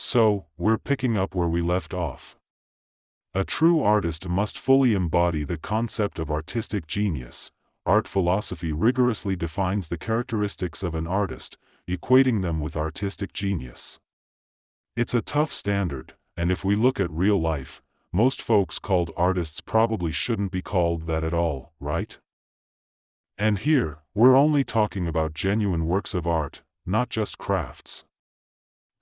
So, we're picking up where we left off. A true artist must fully embody the concept of artistic genius. Art philosophy rigorously defines the characteristics of an artist, equating them with artistic genius. It's a tough standard, and if we look at real life, most folks called artists probably shouldn't be called that at all, right? And here, we're only talking about genuine works of art, not just crafts.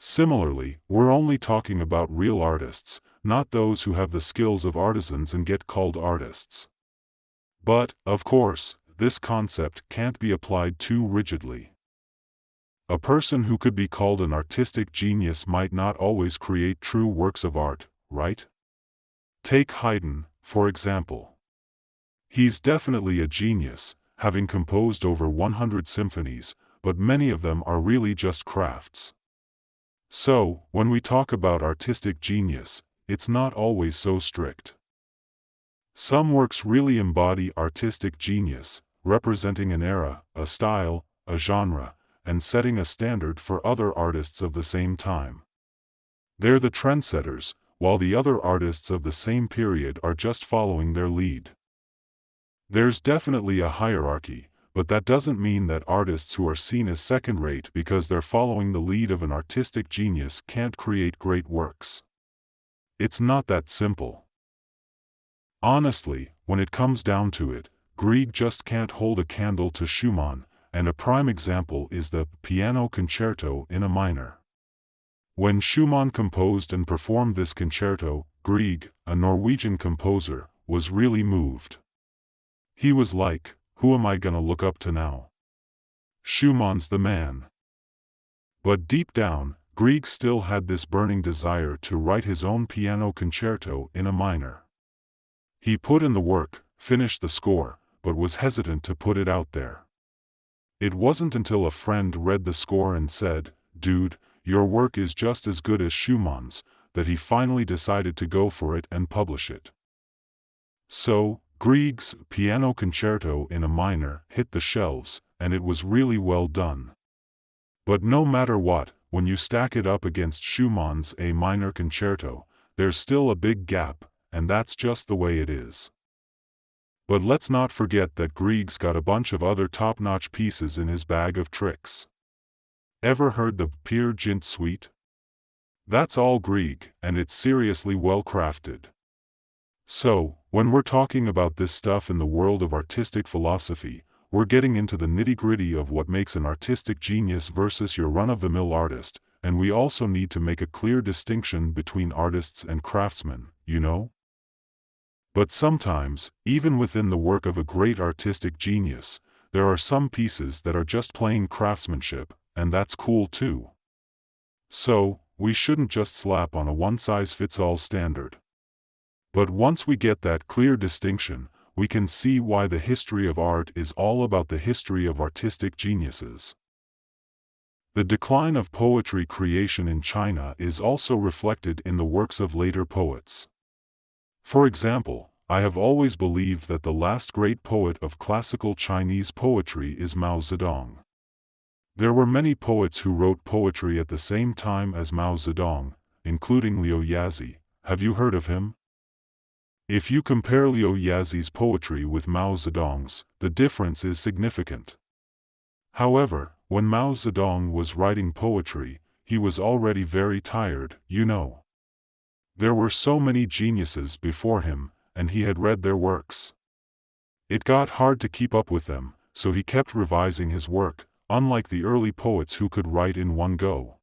Similarly, we're only talking about real artists, not those who have the skills of artisans and get called artists. But, of course, this concept can't be applied too rigidly. A person who could be called an artistic genius might not always create true works of art, right? Take Haydn, for example. He's definitely a genius, having composed over 100 symphonies, but many of them are really just crafts. So, when we talk about artistic genius, it's not always so strict. Some works really embody artistic genius, representing an era, a style, a genre, and setting a standard for other artists of the same time. They're the trendsetters, while the other artists of the same period are just following their lead. There's definitely a hierarchy, but that doesn't mean that artists who are seen as second-rate because they're following the lead of an artistic genius can't create great works. It's not that simple. Honestly, when it comes down to it, Grieg just can't hold a candle to Schumann, and a prime example is the Piano Concerto in A minor. When Schumann composed and performed this concerto, Grieg, a Norwegian composer, was really moved. He was like, "Who am I gonna look up to now? Schumann's the man." But deep down, Grieg still had this burning desire to write his own piano concerto in A minor. He put in the work, finished the score, but was hesitant to put it out there. It wasn't until a friend read the score and said, "Dude, your work is just as good as Schumann's," that he finally decided to go for it and publish it. So, Grieg's Piano Concerto in A minor hit the shelves, and it was really well done. But no matter what, when you stack it up against Schumann's A minor concerto, there's still a big gap, and that's just the way it is. But let's not forget that Grieg's got a bunch of other top-notch pieces in his bag of tricks. Ever heard the Pear Suite? That's all Grieg, and it's seriously well crafted. So, when we're talking about this stuff in the world of artistic philosophy, we're getting into the nitty-gritty of what makes an artistic genius versus your run-of-the-mill artist, and we also need to make a clear distinction between artists and craftsmen, you know? But sometimes, even within the work of a great artistic genius, there are some pieces that are just plain craftsmanship, and that's cool too. So, we shouldn't just slap on a one-size-fits-all standard. But once we get that clear distinction, we can see why the history of art is all about the history of artistic geniuses. The decline of poetry creation in China is also reflected in the works of later poets. For example, I have always believed that the last great poet of classical Chinese poetry is Mao Zedong. There were many poets who wrote poetry at the same time as Mao Zedong, including Liu Xie. Have you heard of him? If you compare Liu Xie's poetry with Mao Zedong's, the difference is significant. However, when Mao Zedong was writing poetry, he was already very tired, you know. There were so many geniuses before him, and he had read their works. It got hard to keep up with them, so he kept revising his work, unlike the early poets who could write in one go.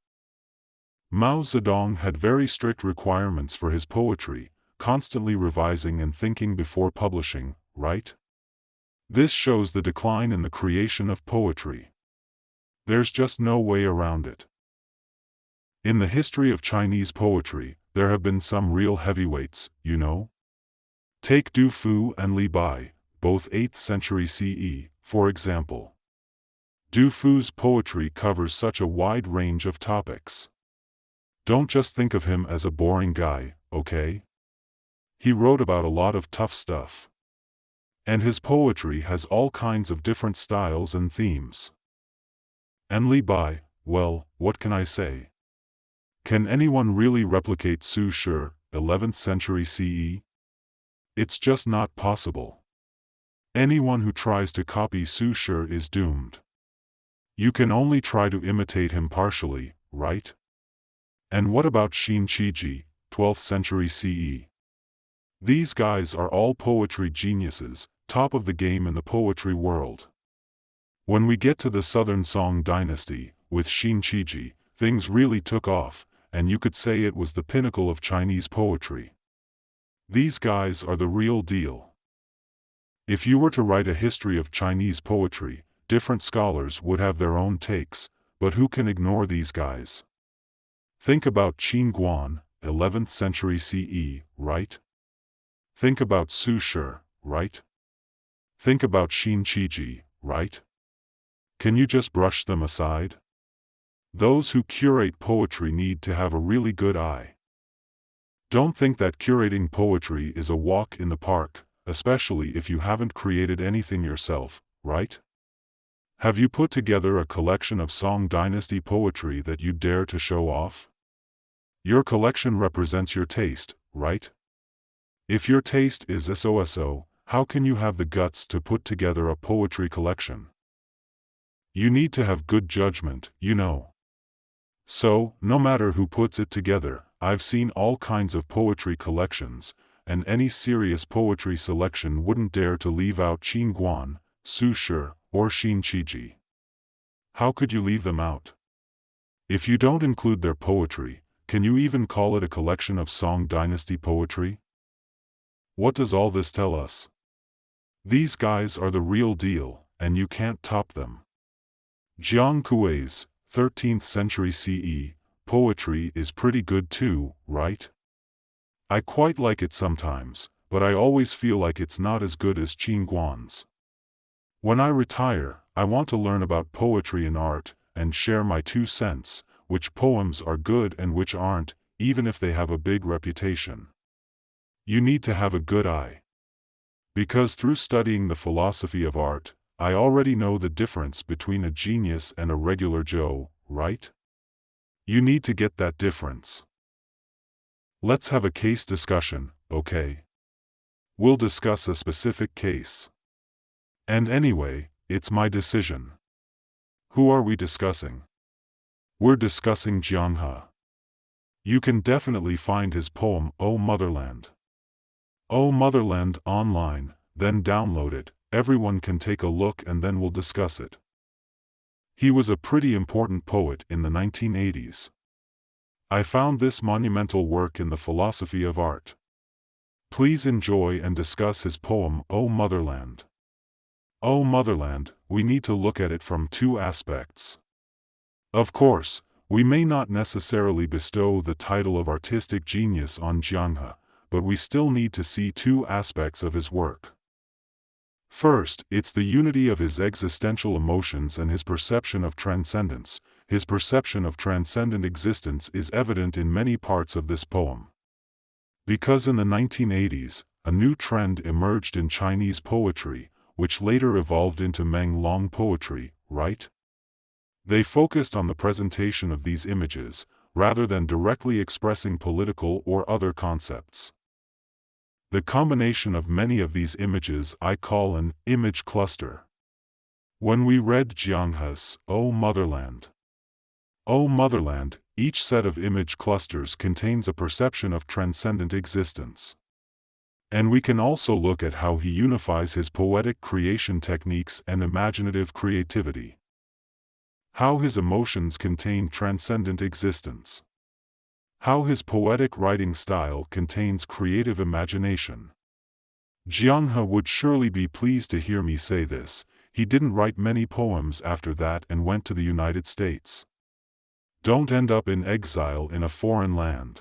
Mao Zedong had very strict requirements for his poetry, constantly revising and thinking before publishing, right? This shows the decline in the creation of poetry. There's just no way around it. In the history of Chinese poetry, there have been some real heavyweights, you know? Take Du Fu and Li Bai, both 8th century CE, for example. Du Fu's poetry covers such a wide range of topics. Don't just think of him as a boring guy, okay? He wrote about a lot of tough stuff. And his poetry has all kinds of different styles and themes. And Li Bai, well, what can I say? Can anyone really replicate Su Shi, 11th century CE? It's just not possible. Anyone who tries to copy Su Shi is doomed. You can only try to imitate him partially, right? And what about Shen Si, 12th century CE? These guys are all poetry geniuses, top of the game in the poetry world. When we get to the Southern Song dynasty, with Shen Si, things really took off, and you could say it was the pinnacle of Chinese poetry. These guys are the real deal. If you were to write a history of Chinese poetry, different scholars would have their own takes, but who can ignore these guys? Think about Cen Can, 11th century CE, right? Think about Su Shi, right? Think about Shen Si, right? Can you just brush them aside? Those who curate poetry need to have a really good eye. Don't think that curating poetry is a walk in the park, especially if you haven't created anything yourself, right? Have you put together a collection of Song dynasty poetry that you dare to show off? Your collection represents your taste, right? If your taste is so, how can you have the guts to put together a poetry collection? You need to have good judgment, you know. So, no matter who puts it together, I've seen all kinds of poetry collections, and any serious poetry selection wouldn't dare to leave out Cen Can, Su Shi, or Shen Si. How could you leave them out? If you don't include their poetry, can you even call it a collection of Song dynasty poetry? What does all this tell us? These guys are the real deal, and you can't top them. Jiang Kui's 13th century CE poetry is pretty good too, right? I quite like it sometimes, but I always feel like it's not as good as Cen Can's. When I retire, I want to learn about poetry and art, and share my 2 cents, which poems are good and which aren't, even if they have a big reputation. You need to have a good eye. Because through studying the philosophy of art, I already know the difference between a genius and a regular Joe, right? You need to get that difference. Let's have a case discussion, okay? We'll discuss a specific case. And anyway, it's my decision. Who are we discussing? We're discussing Liu Xie. You can definitely find his poem, O Motherland. O Motherland online, then download it, everyone can take a look and then we'll discuss it. He was a pretty important poet in the 1980s. I found this monumental work in the philosophy of art. Please enjoy and discuss his poem, O Motherland. O Motherland, we need to look at it from 2 aspects. Of course, we may not necessarily bestow the title of artistic genius on Liu Xie, but we still need to see 2 aspects of his work. First, it's the unity of his existential emotions and his perception of transcendence. His perception of transcendent existence is evident in many parts of this poem. Because in the 1980s, a new trend emerged in Chinese poetry, which later evolved into Meng Long poetry, right? They focused on the presentation of these images, rather than directly expressing political or other concepts. The combination of many of these images I call an image cluster. When we read Liu Xie's O Motherland, each set of image clusters contains a perception of transcendent existence. And we can also look at how he unifies his poetic creation techniques and imaginative creativity. How his emotions contain transcendent existence. How his poetic writing style contains creative imagination. Liu Xie would surely be pleased to hear me say this. He didn't write many poems after that and went to the United States. Don't end up in exile in a foreign land.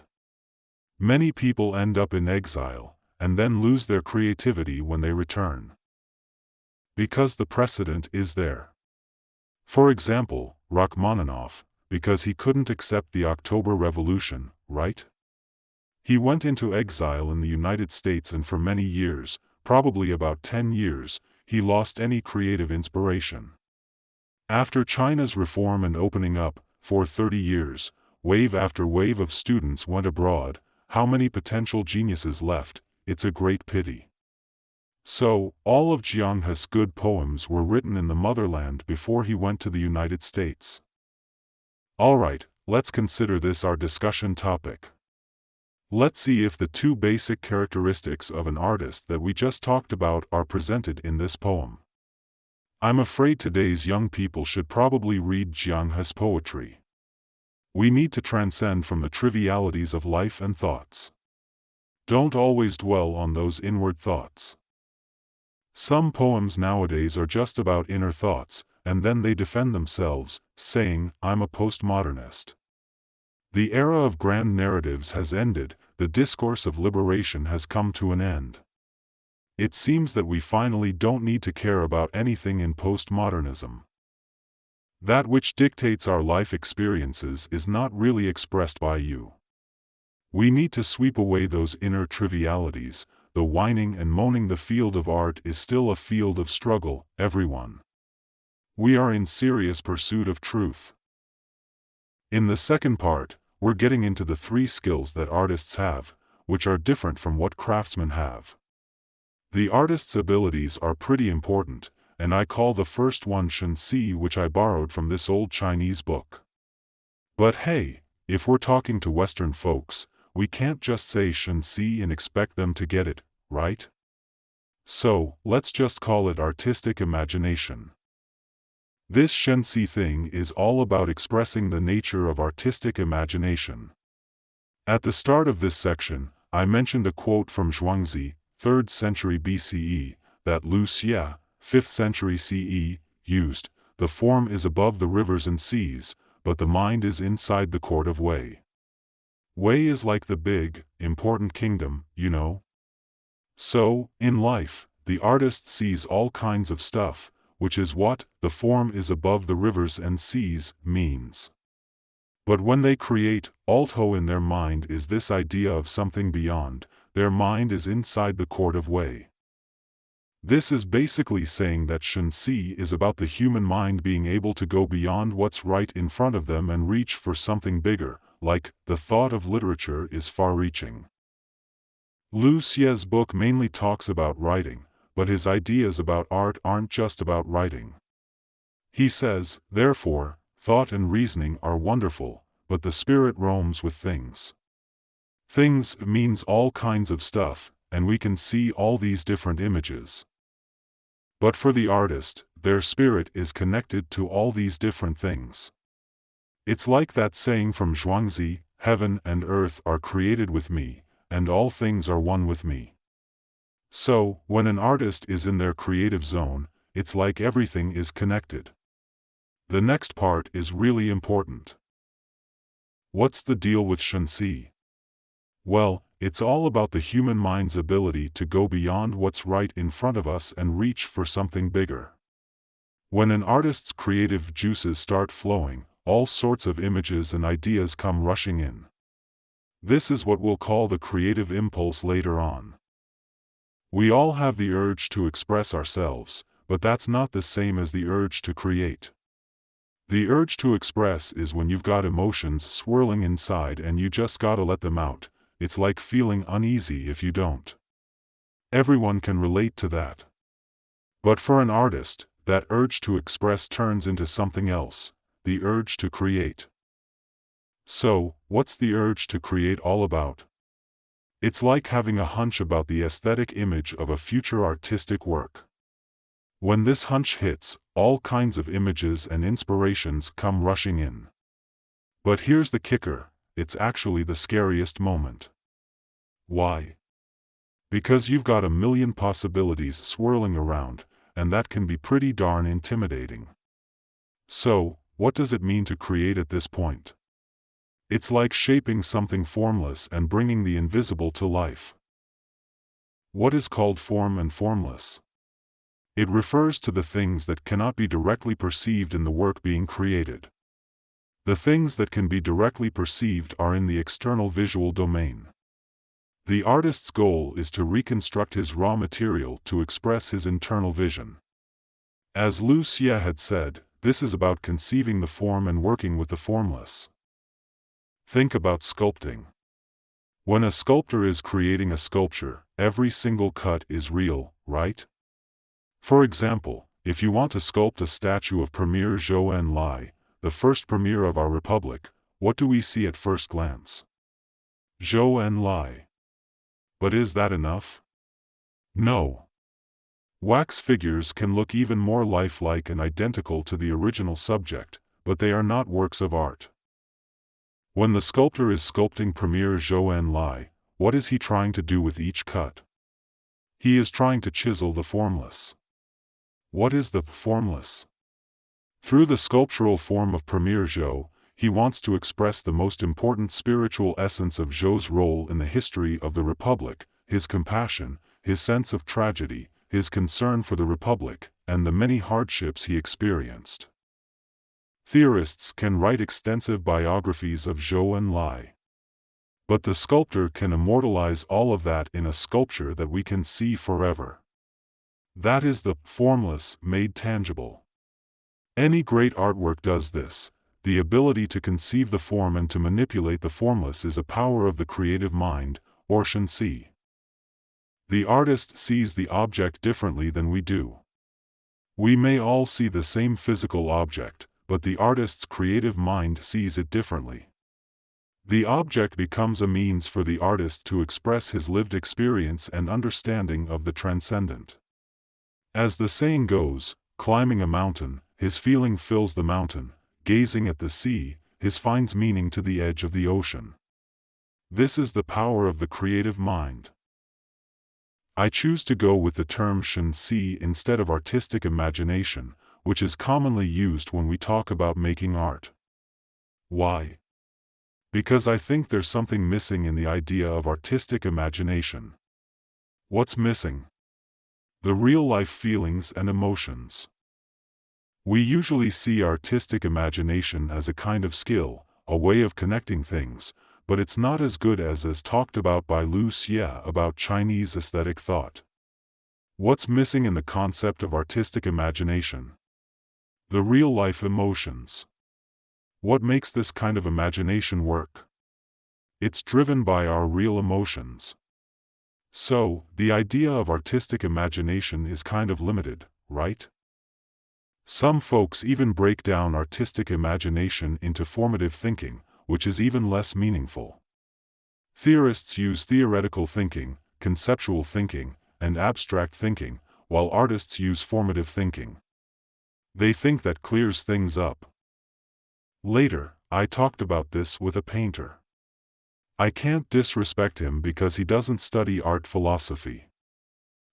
Many people end up in exile, and then lose their creativity when they return. Because the precedent is there. For example, Rachmaninoff, because he couldn't accept the October Revolution, right? He went into exile in the United States, and for many years, probably about 10 years, he lost any creative inspiration. After China's reform and opening up, for 30 years, wave after wave of students went abroad, how many potential geniuses left, it's a great pity. So, all of Jiang He's good poems were written in the motherland before he went to the United States. Alright, let's consider this our discussion topic. Let's see if the two basic characteristics of an artist that we just talked about are presented in this poem. I'm afraid today's young people should probably read Jiang He's poetry. We need to transcend from the trivialities of life and thoughts. Don't always dwell on those inward thoughts. Some poems nowadays are just about inner thoughts, and then they defend themselves, saying, I'm a postmodernist. The era of grand narratives has ended, the discourse of liberation has come to an end. It seems that we finally don't need to care about anything in postmodernism. That which dictates our life experiences is not really expressed by you. We need to sweep away those inner trivialities. The whining and moaning. The field of art is still a field of struggle, everyone. We are in serious pursuit of truth. In the second part, we're getting into the three skills that artists have, which are different from what craftsmen have. The artist's abilities are pretty important, and I call the first one Shen Si, which I borrowed from this old Chinese book. But hey, if we're talking to Western folks, we can't just say Shen Si and expect them to get it, right? So, let's just call it artistic imagination. This Shen Si thing is all about expressing the nature of artistic imagination. At the start of this section, I mentioned a quote from Zhuangzi, 3rd century BCE, that Liu Xie, 5th century CE, used, "The form is above the rivers and seas, but the mind is inside the court of Wei." Wei is like the big, important kingdom, you know? So, in life, the artist sees all kinds of stuff, which is what "the form is above the rivers and seas" means. But when they create, also in their mind is this idea of something beyond, their mind is inside the court of Wei. This is basically saying that Shen Si is about the human mind being able to go beyond what's right in front of them and reach for something bigger, like, the thought of literature is far-reaching. Liu Xie's book mainly talks about writing, but his ideas about art aren't just about writing. He says, therefore, thought and reasoning are wonderful, but the spirit roams with things. Things means all kinds of stuff, and we can see all these different images. But for the artist, their spirit is connected to all these different things. It's like that saying from Zhuangzi, heaven and earth are created with me, and all things are one with me. So, when an artist is in their creative zone, it's like everything is connected. The next part is really important. What's the deal with Shen Si? Well, it's all about the human mind's ability to go beyond what's right in front of us and reach for something bigger. When an artist's creative juices start flowing, all sorts of images and ideas come rushing in. This is what we'll call the creative impulse later on. We all have the urge to express ourselves, but that's not the same as the urge to create. The urge to express is when you've got emotions swirling inside and you just gotta let them out. It's like feeling uneasy if you don't. Everyone can relate to that. But for an artist, that urge to express turns into something else, the urge to create. So, what's the urge to create all about? It's like having a hunch about the aesthetic image of a future artistic work. When this hunch hits, all kinds of images and inspirations come rushing in. But here's the kicker, it's actually the scariest moment. Why? Because you've got a million possibilities swirling around, and that can be pretty darn intimidating. So, what does it mean to create at this point? It's like shaping something formless and bringing the invisible to life. What is called form and formless? It refers to the things that cannot be directly perceived in the work being created. The things that can be directly perceived are in the external visual domain. The artist's goal is to reconstruct his raw material to express his internal vision. As Liu Xie had said, this is about conceiving the form and working with the formless. Think about sculpting. When a sculptor is creating a sculpture, every single cut is real, right? For example, if you want to sculpt a statue of Premier Zhou Enlai, the first premier of our republic, what do we see at first glance? Zhou Enlai. But is that enough? No. Wax figures can look even more lifelike and identical to the original subject, but they are not works of art. When the sculptor is sculpting Premier Zhou Enlai, what is he trying to do with each cut? He is trying to chisel the formless. What is the formless? Through the sculptural form of Premier Zhou, he wants to express the most important spiritual essence of Zhou's role in the history of the Republic, his compassion, his sense of tragedy, his concern for the Republic, and the many hardships he experienced. Theorists can write extensive biographies of Zhou Enlai. But the sculptor can immortalize all of that in a sculpture that we can see forever. That is the formless made tangible. Any great artwork does this. The ability to conceive the form and to manipulate the formless is a power of the creative mind, or Shen Si. The artist sees the object differently than we do. We may all see the same physical object, but the artist's creative mind sees it differently. The object becomes a means for the artist to express his lived experience and understanding of the transcendent. As the saying goes, climbing a mountain, his feeling fills the mountain, gazing at the sea, his finds meaning to the edge of the ocean. This is the power of the creative mind. I choose to go with the term Shen Si instead of artistic imagination, which is commonly used when we talk about making art. Why? Because I think there's something missing in the idea of artistic imagination. What's missing? The real-life feelings and emotions. We usually see artistic imagination as a kind of skill, a way of connecting things, but it's not as good as talked about by Liu Xie about Chinese aesthetic thought. What's missing in the concept of artistic imagination? The real-life emotions. What makes this kind of imagination work? It's driven by our real emotions. So, the idea of artistic imagination is kind of limited, right? Some folks even break down artistic imagination into formative thinking, which is even less meaningful. Theorists use theoretical thinking, conceptual thinking, and abstract thinking, while artists use formative thinking. They think that clears things up. Later, I talked about this with a painter. I can't disrespect him because he doesn't study art philosophy.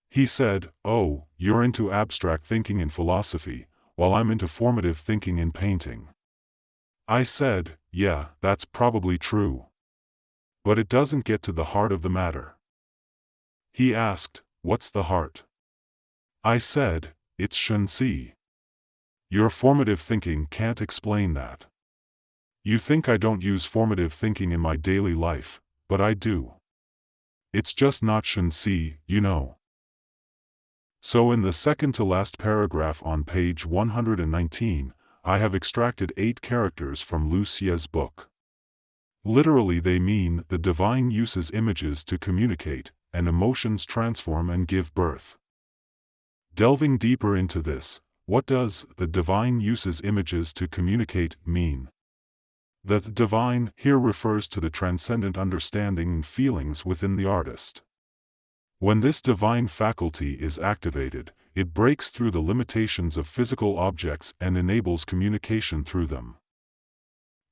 He said, "Oh, you're into abstract thinking in philosophy, while I'm into formative thinking in painting." I said, "Yeah, that's probably true. But it doesn't get to the heart of the matter." He asked, "What's the heart?" I said, "It's Shen Si. Your formative thinking can't explain that. You think I don't use formative thinking in my daily life, but I do. It's just not Shen Si, you know." So in the second to last paragraph on page 119, I have extracted 8 characters from Liu Xie's book. Literally they mean the divine uses images to communicate, and emotions transform and give birth. Delving deeper into this, what does the divine uses images to communicate mean? The divine here refers to the transcendent understanding and feelings within the artist. When this divine faculty is activated, it breaks through the limitations of physical objects and enables communication through them.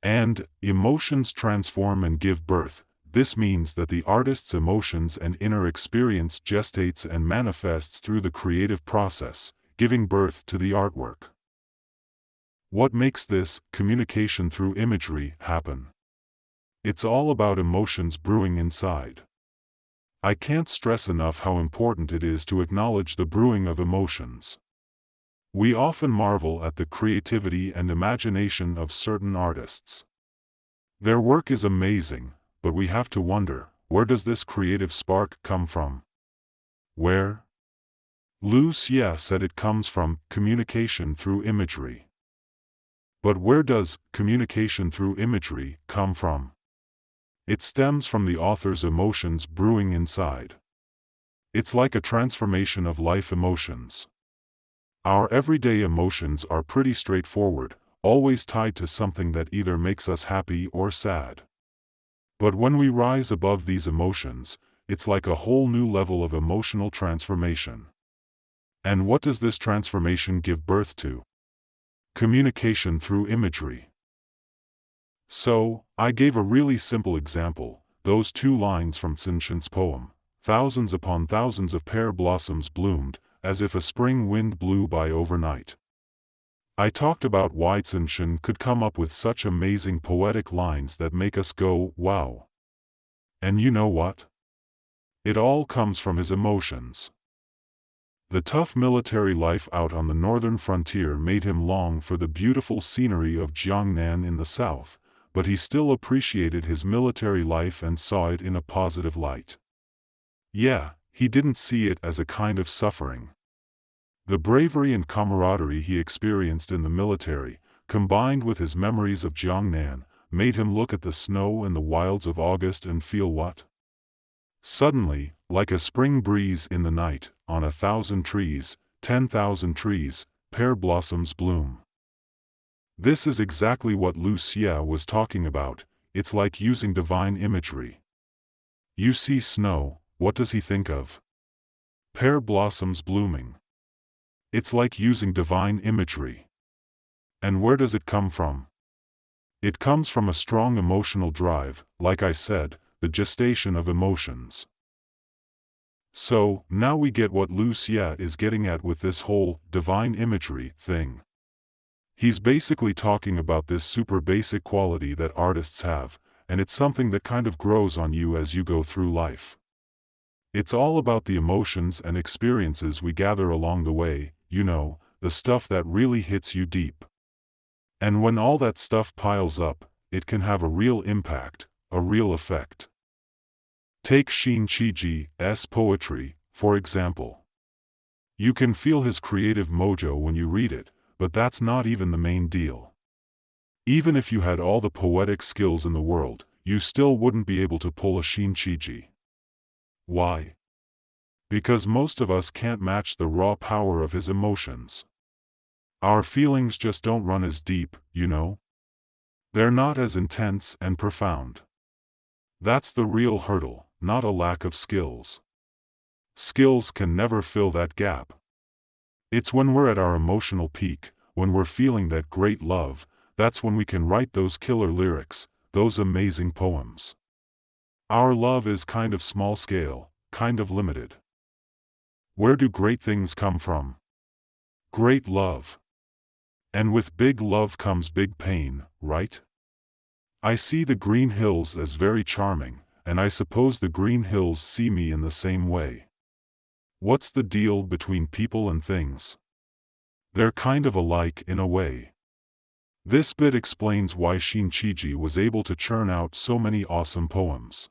And emotions transform and give birth. This means that the artist's emotions and inner experience gestates and manifests through the creative process, giving birth to the artwork. What makes this communication through imagery happen? It's all about emotions brewing inside. I can't stress enough how important it is to acknowledge the brewing of emotions. We often marvel at the creativity and imagination of certain artists. Their work is amazing, but we have to wonder, where does this creative spark come from? Where? Liu Xie said it comes from communication through imagery. But where does communication through imagery come from? It stems from the author's emotions brewing inside. It's like a transformation of life emotions. Our everyday emotions are pretty straightforward, always tied to something that either makes us happy or sad. But when we rise above these emotions, it's like a whole new level of emotional transformation. And what does this transformation give birth to? Communication through imagery. So, I gave a really simple example, those 2 lines from Cen Can's poem. Thousands upon thousands of pear blossoms bloomed, as if a spring wind blew by overnight. I talked about why Cen Can could come up with such amazing poetic lines that make us go, wow. And you know what? It all comes from his emotions. The tough military life out on the northern frontier made him long for the beautiful scenery of Jiangnan in the south, but he still appreciated his military life and saw it in a positive light. Yeah, he didn't see it as a kind of suffering. The bravery and camaraderie he experienced in the military, combined with his memories of Jiangnan, made him look at the snow and the wilds of August and feel what? Suddenly, like a spring breeze in the night, on 1,000 trees, 10,000 trees, pear blossoms bloom. This is exactly what Liu Xie was talking about. It's like using divine imagery. You see snow, what does he think of? Pear blossoms blooming. It's like using divine imagery. And where does it come from? It comes from a strong emotional drive, like I said, the gestation of emotions. So, now we get what Liu Xie is getting at with this whole divine imagery thing. He's basically talking about this super basic quality that artists have, and it's something that kind of grows on you as you go through life. It's all about the emotions and experiences we gather along the way, you know, the stuff that really hits you deep. And when all that stuff piles up, it can have a real impact, a real effect. Take Shen Si's poetry, for example. You can feel his creative mojo when you read it, but that's not even the main deal. Even if you had all the poetic skills in the world, you still wouldn't be able to pull a Shen Si. Why? Because most of us can't match the raw power of his emotions. Our feelings just don't run as deep, you know? They're not as intense and profound. That's the real hurdle, not a lack of skills. Skills can never fill that gap. It's when we're at our emotional peak, when we're feeling that great love, that's when we can write those killer lyrics, those amazing poems. Our love is kind of small scale, kind of limited. Where do great things come from? Great love. And with big love comes big pain, right? I see the green hills as very charming, and I suppose the green hills see me in the same way. What's the deal between people and things? They're kind of alike in a way. This bit explains why Shen Si was able to churn out so many awesome poems.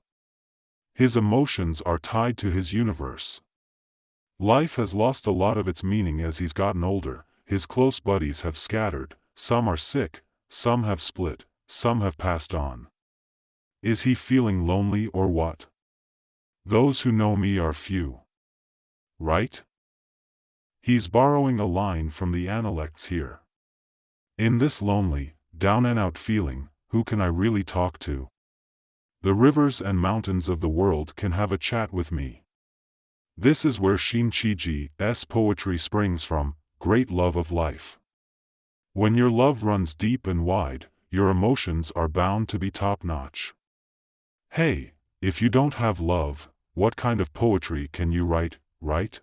His emotions are tied to his universe. Life has lost a lot of its meaning as he's gotten older. His close buddies have scattered, some are sick, some have split, some have passed on. Is he feeling lonely or what? Those who know me are few. Right? He's borrowing a line from the Analects here. In this lonely, down and out feeling, who can I really talk to? The rivers and mountains of the world can have a chat with me. This is where Shen Si's poetry springs from, great love of life. When your love runs deep and wide, your emotions are bound to be top-notch. Hey, if you don't have love, what kind of poetry can you write, right?